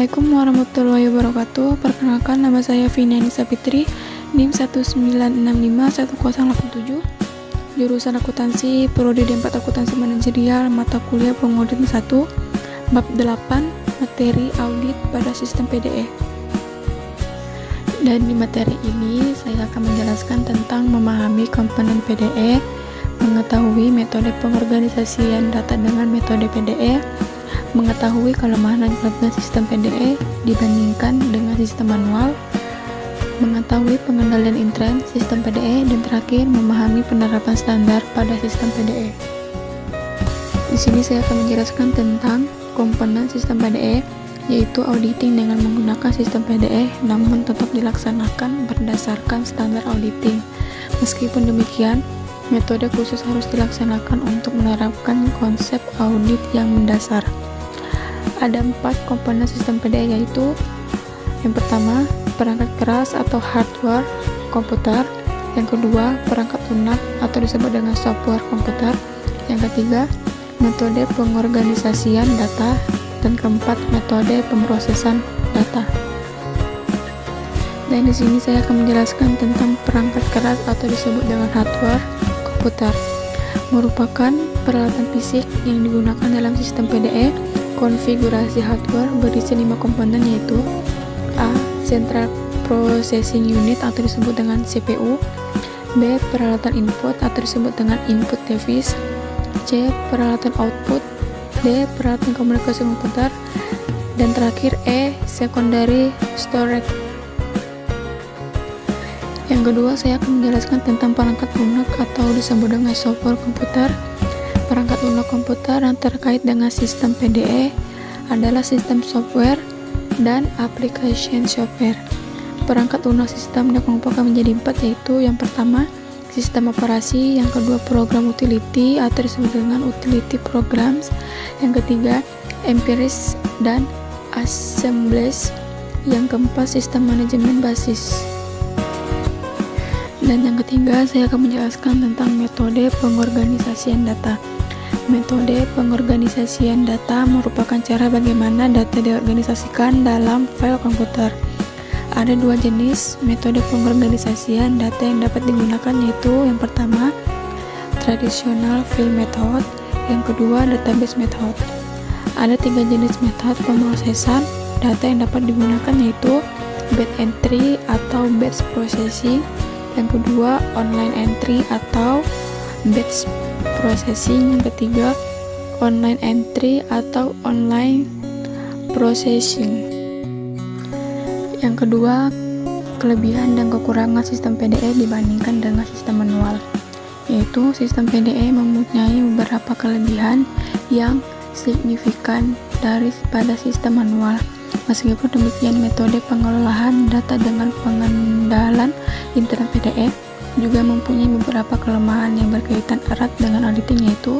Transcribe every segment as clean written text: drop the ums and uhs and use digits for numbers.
Assalamualaikum warahmatullahi wabarakatuh. Perkenalkan, nama saya Vina Nisa Fitri, NIM 1965187, jurusan akuntansi, prodi D4 akuntansi manajerial, mata kuliah pengoding 1, bab 8, materi audit pada sistem PDE. Dan di materi ini saya akan menjelaskan tentang memahami komponen PDE, mengetahui metode pengorganisasian data dengan metode PDE, mengetahui kelemahan dan kelebihan sistem PDE dibandingkan dengan sistem manual, mengetahui pengendalian intern sistem PDE, dan terakhir memahami penerapan standar pada sistem PDE. Di sini saya akan menjelaskan tentang komponen sistem PDE, yaitu auditing dengan menggunakan sistem PDE, namun tetap dilaksanakan berdasarkan standar auditing. Meskipun demikian, metode khusus harus dilaksanakan untuk menerapkan konsep audit yang mendasar. Ada 4 komponen sistem PDE, yaitu yang pertama, perangkat keras atau hardware komputer, yang kedua, perangkat lunak atau disebut dengan software komputer, yang ketiga, metode pengorganisasian data, dan keempat, metode pemrosesan data. Dan di sini saya akan menjelaskan tentang perangkat keras atau disebut dengan hardware komputer. Merupakan peralatan fisik yang digunakan dalam sistem PDE. Konfigurasi hardware berisi 5 komponen, yaitu A. Central Processing Unit atau disebut dengan CPU, B. Peralatan input atau disebut dengan input device, C. Peralatan output, D. Peralatan komunikasi komputer, dan terakhir E. Secondary Storage. Yang kedua, saya akan menjelaskan tentang perangkat lunak atau disebut dengan software komputer. Perangkat lunak komputer yang terkait dengan sistem PDE adalah sistem software dan application software. Perangkat lunak sistem dikelompokkan menjadi 4, yaitu yang pertama, sistem operasi, yang kedua, program utility atau disebut dengan utility programs, yang ketiga, empiris dan assemblies, yang keempat, sistem manajemen basis. Dan yang ketiga, saya akan menjelaskan tentang metode pengorganisasian data. Metode pengorganisasian data merupakan cara bagaimana data diorganisasikan dalam file komputer. Ada 2 jenis metode pengorganisasian data yang dapat digunakan, yaitu yang pertama, traditional file method, yang kedua, database method. Ada 3 jenis metode pemrosesan data yang dapat digunakan, yaitu batch entry atau batch processing, yang kedua, online entry atau batch processing, yang ketiga, online entry atau online processing. Yang kedua, kelebihan dan kekurangan sistem PDE dibandingkan dengan sistem manual, yaitu sistem PDE mempunyai beberapa kelebihan yang signifikan daripada sistem manual. Meskipun demikian, metode pengelolaan data dengan pengendalan intern PDE juga mempunyai beberapa kelemahan yang berkaitan erat dengan auditing, yaitu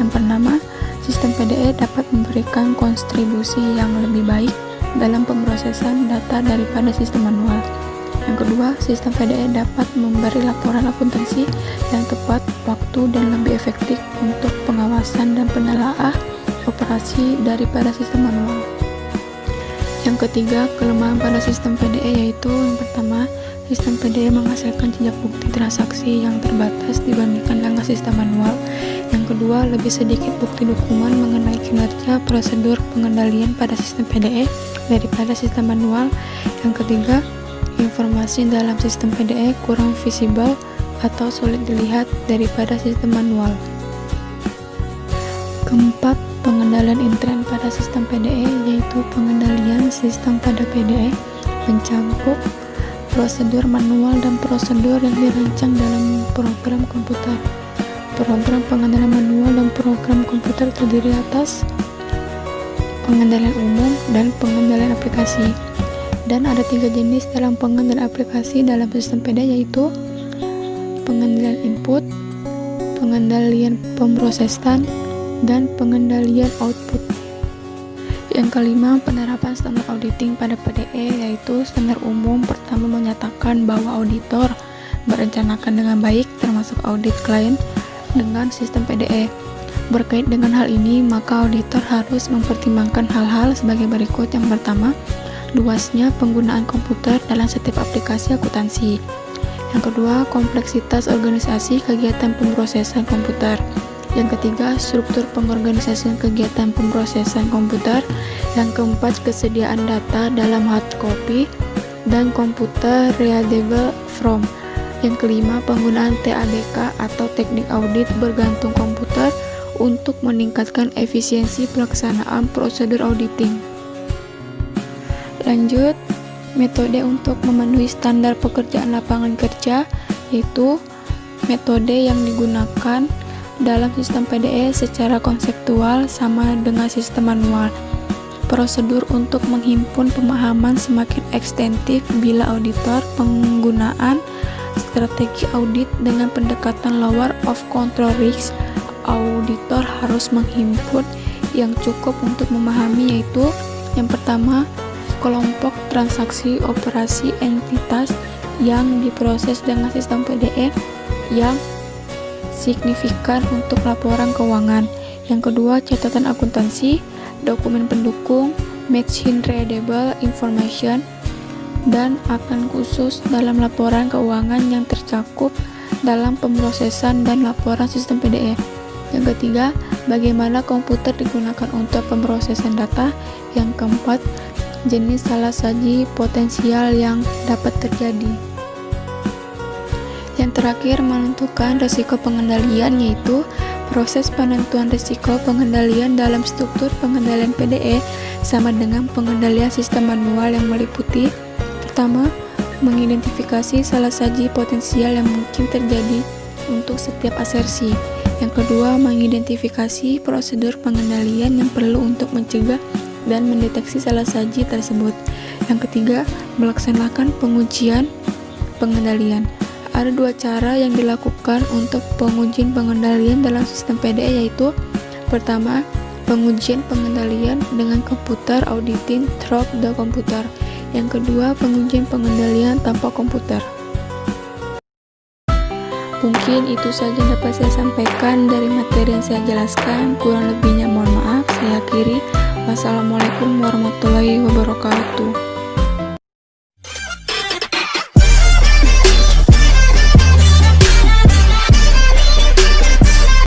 yang pertama, sistem PDE dapat memberikan kontribusi yang lebih baik dalam pemrosesan data daripada sistem manual. Yang kedua, sistem PDE dapat memberi laporan akuntansi yang tepat waktu dan lebih efektif untuk pengawasan dan penelaah operasi daripada sistem manual. Yang ketiga, kelemahan pada sistem PDE, yaitu yang pertama, sistem PDE menghasilkan jejak bukti transaksi yang terbatas dibandingkan dengan sistem manual. Yang kedua, lebih sedikit bukti dokumen mengenai kinerja prosedur pengendalian pada sistem PDE daripada sistem manual. Yang ketiga, informasi dalam sistem PDE kurang visible atau sulit dilihat daripada sistem manual. Keempat, pengendalian intern pada sistem PDE, yaitu pengendalian sistem pada PDE mencakup prosedur manual dan prosedur yang dirancang dalam program komputer. Program pengendalian manual dan program komputer terdiri atas pengendalian umum dan pengendalian aplikasi. Dan ada 3 jenis dalam pengendalian aplikasi dalam sistem PDE, yaitu pengendalian input, pengendalian pemrosesan, dan pengendalian output. Yang kelima, penerapan standar auditing pada PDE, yaitu standar umum pertama menyatakan bahwa auditor merencanakan dengan baik termasuk audit klien dengan sistem PDE. Berkait dengan hal ini, maka auditor harus mempertimbangkan hal-hal sebagai berikut. Yang pertama, luasnya penggunaan komputer dalam setiap aplikasi akuntansi. Yang kedua, kompleksitas organisasi kegiatan pemrosesan komputer. Yang ketiga, struktur pengorganisasian kegiatan pemrosesan komputer. Yang keempat, kesediaan data dalam hard copy dan komputer readable form. Yang kelima, penggunaan TABK atau teknik audit bergantung komputer untuk meningkatkan efisiensi pelaksanaan prosedur auditing. Lanjut, metode untuk memenuhi standar pekerjaan lapangan kerja, yaitu metode yang digunakan dalam sistem PDE secara konseptual sama dengan sistem manual. Prosedur untuk menghimpun pemahaman semakin ekstensif bila auditor penggunaan strategi audit dengan pendekatan lower of control risk. Auditor harus menghimpun yang cukup untuk memahami, yaitu yang pertama, kelompok transaksi operasi entitas yang diproses dengan sistem PDE yang signifikan untuk laporan keuangan. Yang kedua, catatan akuntansi, dokumen pendukung, machine readable information, dan akan khusus dalam laporan keuangan yang tercakup dalam pemrosesan dan laporan sistem PDE. Yang ketiga, bagaimana komputer digunakan untuk pemrosesan data. Yang keempat, jenis salah saji potensial yang dapat terjadi. Yang terakhir, menentukan risiko pengendalian, yaitu proses penentuan risiko pengendalian dalam struktur pengendalian PDE sama dengan pengendalian sistem manual yang meliputi: pertama, mengidentifikasi salah saji potensial yang mungkin terjadi untuk setiap asersi. Yang kedua, mengidentifikasi prosedur pengendalian yang perlu untuk mencegah dan mendeteksi salah saji tersebut. Yang ketiga, melaksanakan pengujian pengendalian. Ada dua cara yang dilakukan untuk pengujian pengendalian dalam sistem PDE, yaitu pertama, pengujian pengendalian dengan komputer auditing through the computer. Yang kedua, pengujian pengendalian tanpa komputer. Mungkin itu saja yang dapat saya sampaikan dari materi yang saya jelaskan. Kurang lebihnya mohon maaf. Saya akhiri. Wassalamualaikum warahmatullahi wabarakatuh.